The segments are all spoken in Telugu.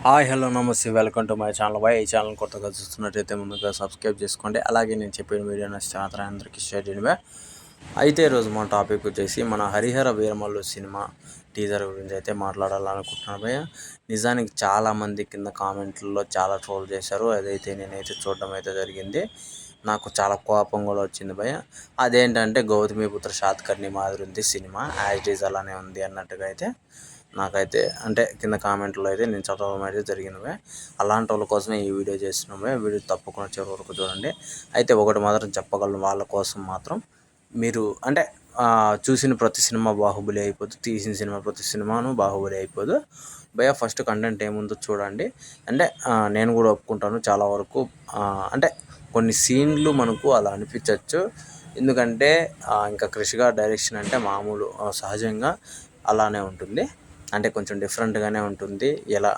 హాయ్ హలో నమస్తే welcome to my channel bye. ఈ ఛానల్ కొత్తగా చూస్తున్నట్టయితే ముందుగా సబ్స్క్రైబ్ చేసుకోండి. అలాగే నేను చెప్పిన వీడియో నచ్చితే మాత్రం అందరికీ షేర్ చేయండి బాయ్. అయితే ఈరోజు మన టాపిక్ వచ్చేసి మన హరిహర వీరమల్లు సినిమా టీజర్ గురించి అయితే మాట్లాడాలనుకుంటున్నాను భయ్య. నిజానికి చాలామంది కింద కామెంట్లలో చాలా ట్రోల్ చేశారు. అదైతే నేనైతే చూడడం అయితే జరిగింది. నాకు చాలా కోపం కూడా వచ్చింది భయ్య. అదేంటంటే గౌతమిపుత్ర శాతకర్ణి మాదిరి ఉంది సినిమా, యాజ్ ఈజ్ అలానే ఉంది అన్నట్టుగా అయితే నాకైతే అంటే కింద కామెంట్లో అయితే నేను చదవడం అయితే జరిగింది భయ్య. అలాంటి వాళ్ళ కోసమే ఈ వీడియో చేస్తున్నాం భయ్య. వీడియో తప్పకుండా చివరి వరకు చూడండి. అయితే ఒకటి మాత్రం చెప్పగలను, వాళ్ళ కోసం మాత్రం మీరు అంటే చూసిన ప్రతి సినిమా బాహుబలి అయిపోదు, తీసిన సినిమా ప్రతి సినిమాను బాహుబలి అయిపోదు భయ్య. ఫస్ట్ కంటెంట్ ఏముందో చూడండి. అంటే నేను కూడా ఒప్పుకుంటాను చాలా వరకు అంటే కొన్ని సీన్లు మనకు అలా అనిపించవచ్చు. ఎందుకంటే ఇంకా క్రిష్ గారి డైరెక్షన్ అంటే మామూలు సహజంగా అలానే ఉంటుంది. అంటే కొంచెం డిఫరెంట్గానే ఉంటుంది. ఎలా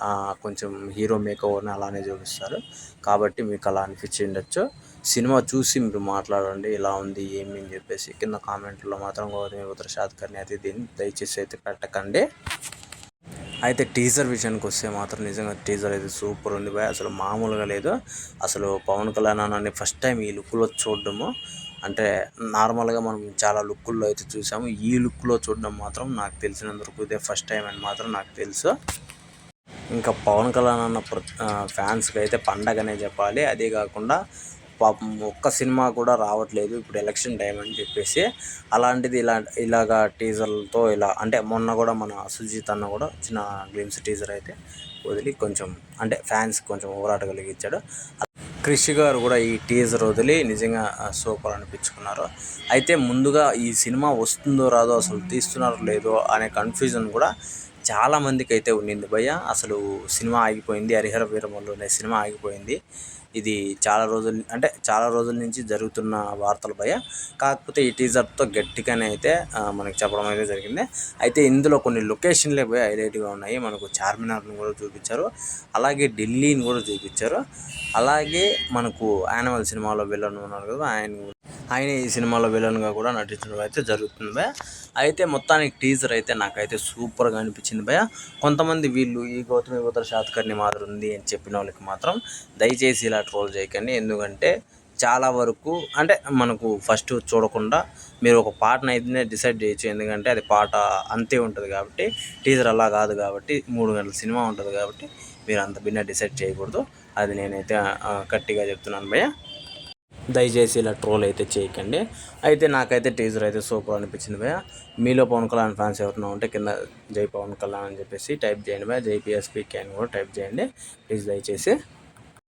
కొంచెం హీరో మేకోవర్ని అలానే చూపిస్తారు కాబట్టి మీకు అలా అనిపించి ఉండొచ్చు. సినిమా చూసి మీరు మాట్లాడండి ఇలా ఉంది ఏమి అని చెప్పేసి. కింద కామెంట్లో మాత్రం గౌతమిపుత్ర శాతకర్ణి అయితే దీన్ని దయచేసి అయితే పెట్టకండి. అయితే టీజర్ విషయానికి వస్తే మాత్రం నిజంగా టీజర్ అయితే సూపర్ ఉంది బాయ్. అసలు మామూలుగా లేదు. అసలు పవన్ కళ్యాణ్ అన్నని ఫస్ట్ టైం ఈ లుక్లో చూడడము అంటే నార్మల్గా మనం చాలా లుక్కుల్లో అయితే చూసాము. ఈ లుక్లో చూడడం మాత్రం నాకు తెలిసినందుకు ఇదే ఫస్ట్ టైం అని మాత్రం నాకు తెలుసు. ఇంకా పవన్ కళ్యాణ్ అన్న ఫ్యాన్స్కి అయితే పండగనే చెప్పాలి. అదే కాకుండా పాపం ఒక్క సినిమా కూడా రావట్లేదు ఇప్పుడు ఎలక్షన్ టైం అని చెప్పేసి. అలాంటిది ఇలాగా టీజర్లతో ఇలా అంటే మొన్న కూడా మన సుజిత్ అన్న కూడా చిన్న గ్లిమ్స్ టీజర్ అయితే వదిలి కొంచెం అంటే ఫ్యాన్స్ కొంచెం ఊరాట కలిగించాడు. క్రిష్ గారు కూడా ఈ టీజర్ వదిలి నిజంగా సూపర్ అనిపించుకున్నారు. అయితే ముందుగా ఈ సినిమా వస్తుందో రాదో, అసలు తీస్తున్నారో లేదో అనే కన్ఫ్యూజన్ కూడా చాలామందికి అయితే ఉండింది భయ్య. అసలు సినిమా ఆగిపోయింది, హరిహర వీరమల్లు అనే సినిమా ఆగిపోయింది. ఇది చాలా రోజుల నుంచి జరుగుతున్న వార్తలు భయ్య. కాకపోతే ఈ టీజర్తో గట్టిగానే అయితే మనకి చెప్పడం అయితే జరిగింది. అయితే ఇందులో కొన్ని లొకేషన్లే పోయి హైలైట్గా ఉన్నాయి. మనకు చార్మినార్ని కూడా చూపించారు, అలాగే ఢిల్లీని కూడా చూపించారు. అలాగే మనకు యానిమల్ సినిమాలో విలన్ ఉన్నారు కదా, ఆయన ఈ సినిమాలో విలన్గా కూడా నటించడం అయితే జరుగుతుంది భయ్య. అయితే మొత్తానికి టీజర్ అయితే నాకైతే సూపర్గా అనిపించింది భయ్య. కొంతమంది వీళ్ళు ఈ గౌతమిపుత్ర శాతకర్ణి మాదిరి ఉంది అని చెప్పిన వాళ్ళకి మాత్రం దయచేసి ఇలా ట్రోల్ చేయకండి. ఎందుకంటే చాలా వరకు అంటే మనకు ఫస్ట్ చూడకుండా మీరు ఒక పాటను అయితే డిసైడ్ చేయొచ్చు. ఎందుకంటే అది పాట అంతే ఉంటుంది కాబట్టి, టీజర్ అలా కాదు కాబట్టి, 3 గంటల సినిమా ఉంటుంది కాబట్టి మీరు అంత భిన్న డిసైడ్ చేయకూడదు. అది నేనైతే గట్టిగా చెప్తున్నాను భయ్య. దయచేసి ఇలా ట్రోల్ అయితే చేయకండి. అయితే నాకైతే టీజర్ అయితే సూపర్ అనిపించింది భయ్య. మీలో పవన్ కళ్యాణ్ ఫ్యాన్స్ ఎవరైనా ఉంటే కింద జై పవన్ కళ్యాణ్ అని చెప్పేసి టైప్ చేయండి భయ్య. జై పిఎస్పీకే అని కూడా టైప్ చేయండి ప్లీజ్ దయచేసి.